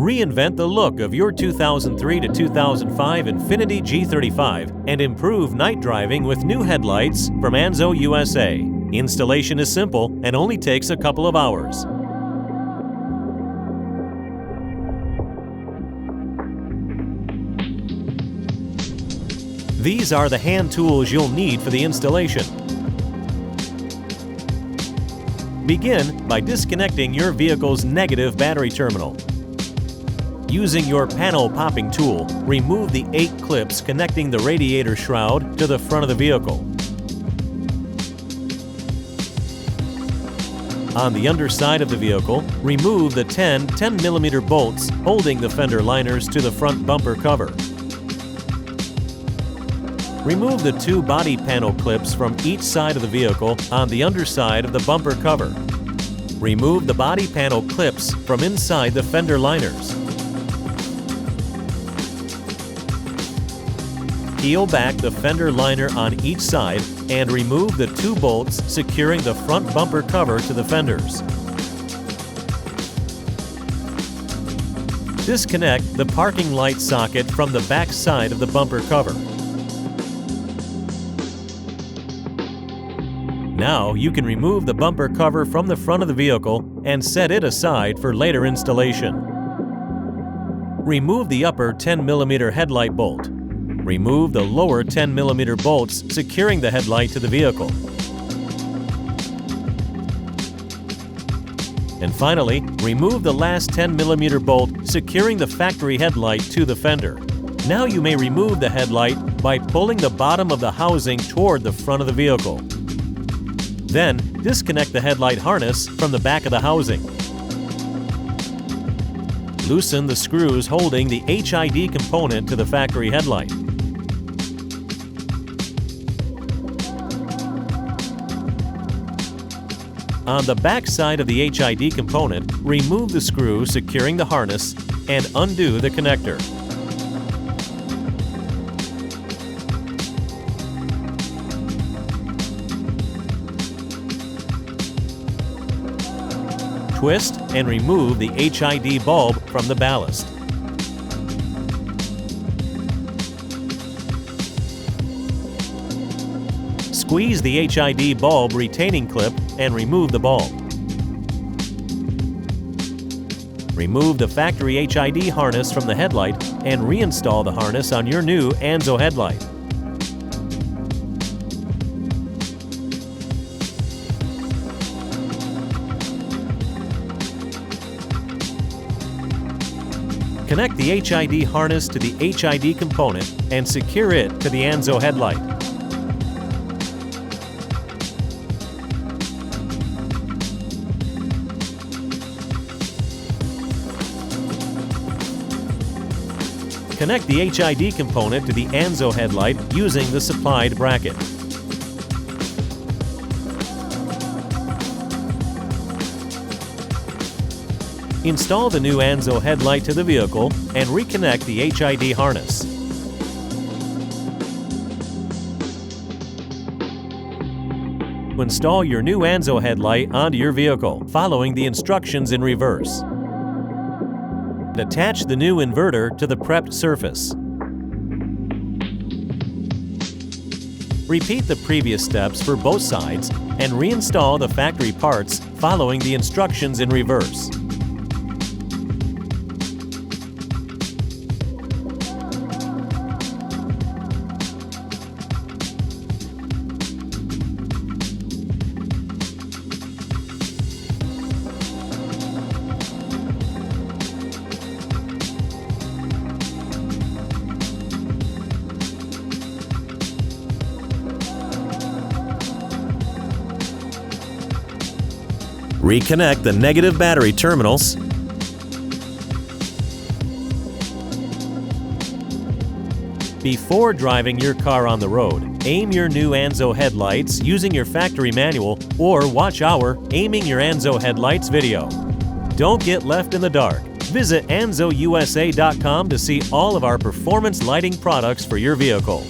Reinvent the look of your 2003 to 2005 Infiniti G35 and improve night driving with new headlights from Anzo USA. Installation is simple and only takes a couple of hours. These are the hand tools you'll need for the installation. Begin by disconnecting your vehicle's negative battery terminal. Using your panel popping tool, remove the 8 clips connecting the radiator shroud to the front of the vehicle. On the underside of the vehicle, remove the 10 10mm bolts holding the fender liners to the front bumper cover. Remove the 2 body panel clips from each side of the vehicle on the underside of the bumper cover. Remove the body panel clips from inside the fender liners. Peel back the fender liner on each side and remove the 2 bolts securing the front bumper cover to the fenders. Disconnect the parking light socket from the back side of the bumper cover. Now you can remove the bumper cover from the front of the vehicle and set it aside for later installation. Remove the upper 10mm headlight bolt. Remove the lower 10mm bolts securing the headlight to the vehicle. And finally, remove the last 10mm bolt securing the factory headlight to the fender. Now you may remove the headlight by pulling the bottom of the housing toward the front of the vehicle. Then, disconnect the headlight harness from the back of the housing. Loosen the screws holding the HID component to the factory headlight. On the back side of the HID component, remove the screw securing the harness and undo the connector. Twist and remove the HID bulb from the ballast. Squeeze the HID bulb retaining clip and remove the bulb. Remove the factory HID harness from the headlight and reinstall the harness on your new Anzo headlight. Connect the HID harness to the HID component and secure it to the Anzo headlight. Connect the HID component to the Anzo headlight using the supplied bracket. Install the new Anzo headlight to the vehicle and reconnect the HID harness. Install your new Anzo headlight onto your vehicle, following the instructions in reverse. Attach the new inverter to the prepped surface. Repeat the previous steps for both sides and reinstall the factory parts following the instructions in reverse. Reconnect the negative battery terminals. Before driving your car on the road, aim your new Anzo headlights using your factory manual or watch our Aiming Your Anzo Headlights video. Don't get left in the dark. Visit AnzoUSA.com to see all of our performance lighting products for your vehicle.